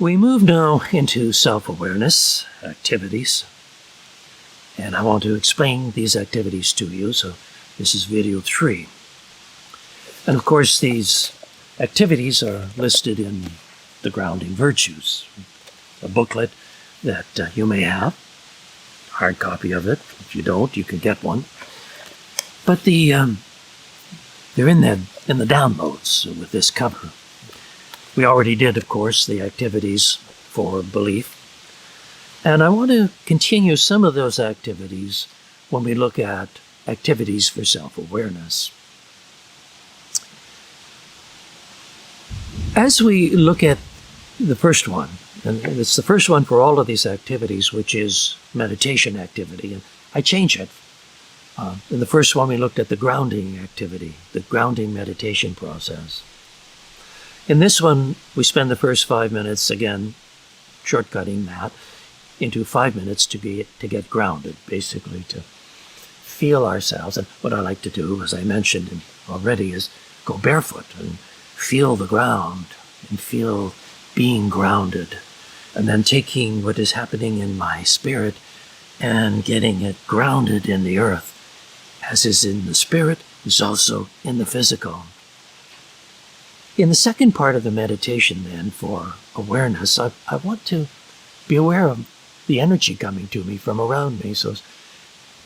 We move now into self-awareness activities, and I want to explain these activities to you, so this is video 3. And of course, these activities are listed in the Grounding Virtues, a booklet that you may have, a hard copy of it. If you don't, you can get one. But they're in the downloads with this cover. We already did, of course, the activities for belief. And I want to continue some of those activities when we look at activities for self-awareness. As we look at the first one, and it's the first one for all of these activities, which is meditation activity, and I change it. In the first one, we looked at the grounding activity, the grounding meditation process. In this one, we spend the first 5 minutes, again, shortcutting that, into 5 minutes to get grounded, basically to feel ourselves. And what I like to do, as I mentioned already, is go barefoot and feel the ground and feel being grounded, and then taking what is happening in my spirit and getting it grounded in the earth. As is in the spirit, is also in the physical. In the second part of the meditation, then, for awareness, I want to be aware of the energy coming to me from around me. So as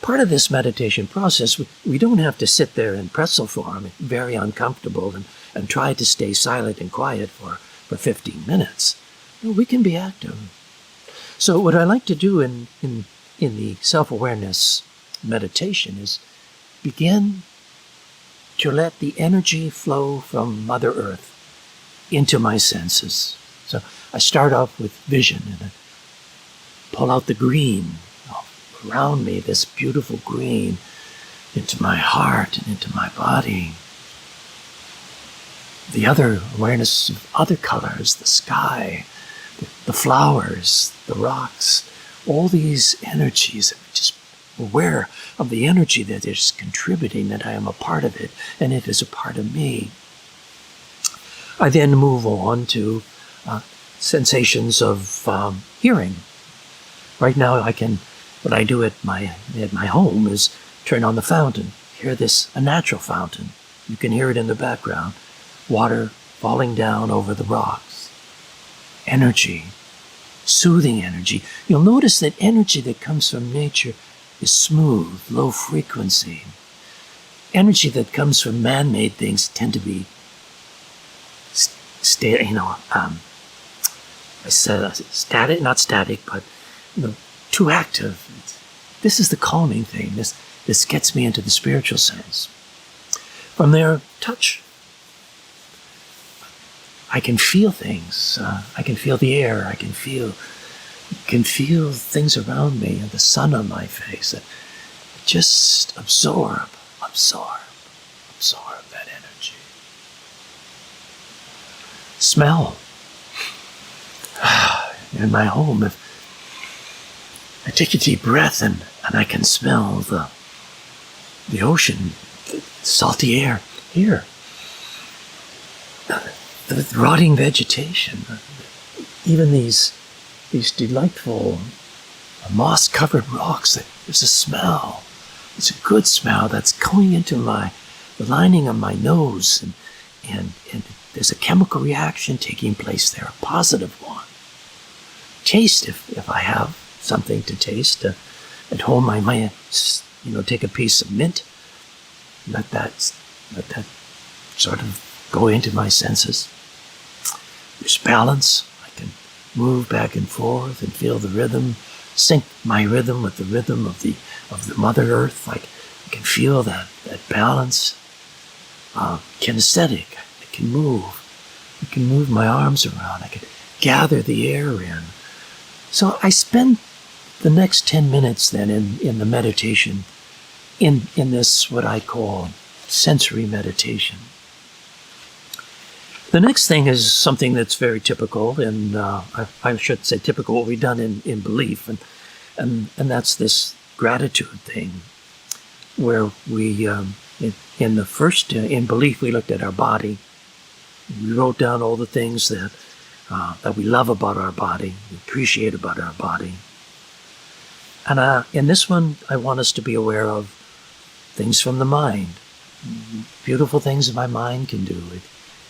part of this meditation process, we don't have to sit there in pretzel form, very uncomfortable, and try to stay silent and quiet for 15 minutes. No, we can be active. So what I like to do in the self-awareness meditation is begin to let the energy flow from Mother Earth into my senses. So I start off with vision and I pull out the green around me, this beautiful green, into my heart and into my body. The other awareness of other colors, the sky, the flowers, the rocks, all these energies, just aware of the energy that is contributing, that I am a part of it, and it is a part of me. I then move on to sensations of hearing. Right now, what I do at my home is turn on the fountain. Hear this, a natural fountain. You can hear it in the background. Water falling down over the rocks. Energy, soothing energy. You'll notice that energy that comes from nature is smooth, low frequency. Energy that comes from man-made things tend to be, static, not static, but too active. This is the calming thing. This gets me into the spiritual sense. From there, touch. I can feel things. I can feel the air. I can feel things around me and the sun on my face. Just absorb that energy. Smell. In my home, if I take a deep breath and I can smell the ocean, the salty air here, the rotting vegetation, even these delightful moss-covered rocks. There's a smell. It's a good smell that's going into the lining of my nose, and there's a chemical reaction taking place there, a positive one. Taste, if I have something to taste. At home, I might, take a piece of mint. Let that sort of go into my senses. There's balance. I can move back and forth and feel the rhythm, sync my rhythm with the rhythm of the Mother Earth. I can feel that balance. Kinesthetic. I can move my arms around. I can gather the air in. So I spend the next 10 minutes then in the meditation, in this what I call sensory meditation. The next thing is something that's very typical, and I should say typical what we've done in belief, and that's this gratitude thing, where we in belief we looked at our body. We wrote down all the things that that we love about our body, we appreciate about our body. And in this one, I want us to be aware of things from the mind. Beautiful things my mind can do. It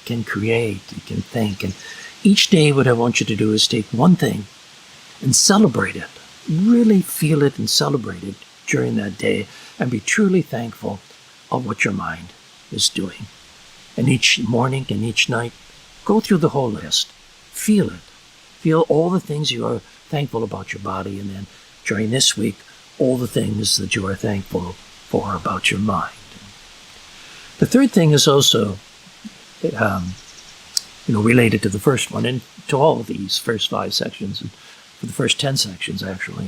can create, it can think. And each day what I want you to do is take one thing and celebrate it. Really feel it and celebrate it during that day and be truly thankful of what your mind is doing. And each morning and each night, go through the whole list. Feel it. Feel all the things you are thankful about your body, and then during this week, all the things that you are thankful for about your mind. The third thing is also related to the first one, and to all of these first 5 sections, and for the first 10 sections actually,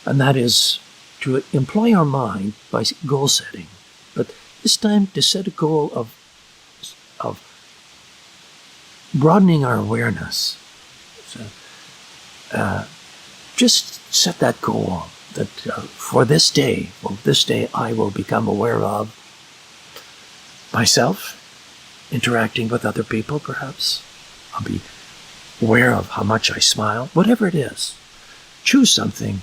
and that is to employ our mind by goal setting, but this time to set a goal of broadening our awareness. So, just set that goal that for this day, I will become aware of myself, interacting with other people perhaps. I'll be aware of how much I smile, whatever it is. Choose something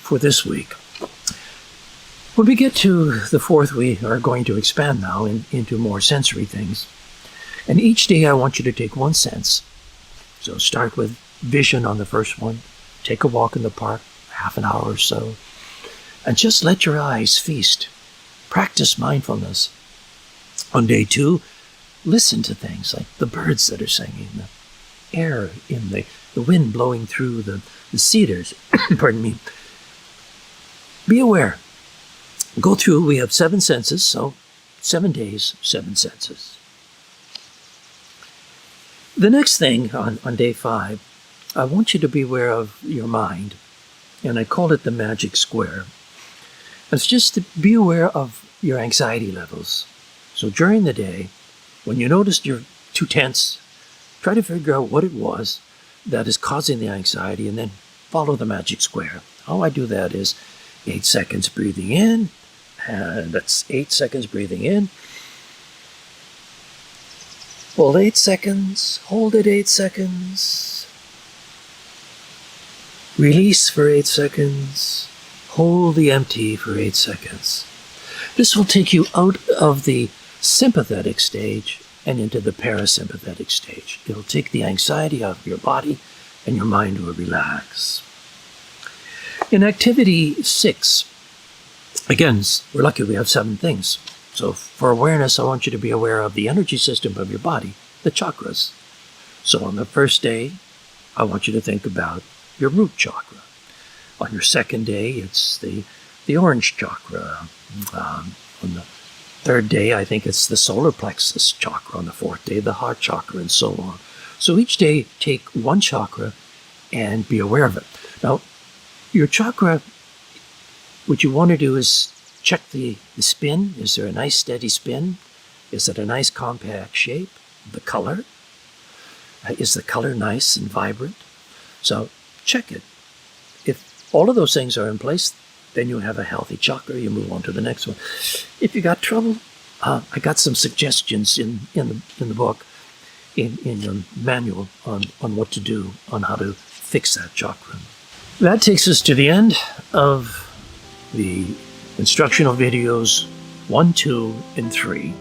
for this week. When we get to the fourth, we are going to expand now into more sensory things. And each day I want you to take one sense. So start with vision on the first one. Take a walk in the park, half an hour or so. And just let your eyes feast. Practice mindfulness. On day 2, listen to things like the birds that are singing, the air in the wind blowing through the cedars. Pardon me. Be aware. Go through, we have 7 senses, so 7 days, 7 senses. The next thing on day 5, I want you to be aware of your mind, and I call it the magic square. It's just to be aware of your anxiety levels. So during the day, when you notice you're too tense, try to figure out what it was that is causing the anxiety, and then follow the magic square. How I do that is 8 seconds breathing in, and that's 8 seconds breathing in. Hold 8 seconds, hold it 8 seconds. Release for 8 seconds. Hold the empty for 8 seconds. This will take you out of the sympathetic stage and into the parasympathetic stage. It'll take the anxiety out of your body and your mind will relax. In activity 6, again, we're lucky we have 7 things. So for awareness, I want you to be aware of the energy system of your body, the chakras. So on the first day, I want you to think about your root chakra. On your second day, it's the orange chakra. On the third day, I think it's the solar plexus chakra. On the fourth day, the heart chakra, and so on. So each day, take one chakra and be aware of it. Now, your chakra, what you want to do is check the spin. Is there a nice steady spin? Is it a nice compact shape? The color? Is the color nice and vibrant? So check it. If all of those things are in place, then you have a healthy chakra. You move on to the next one. If you got trouble, I got some suggestions in the book, in your manual on what to do, on how to fix that chakra. That takes us to the end of the instructional videos 1, 2, and 3.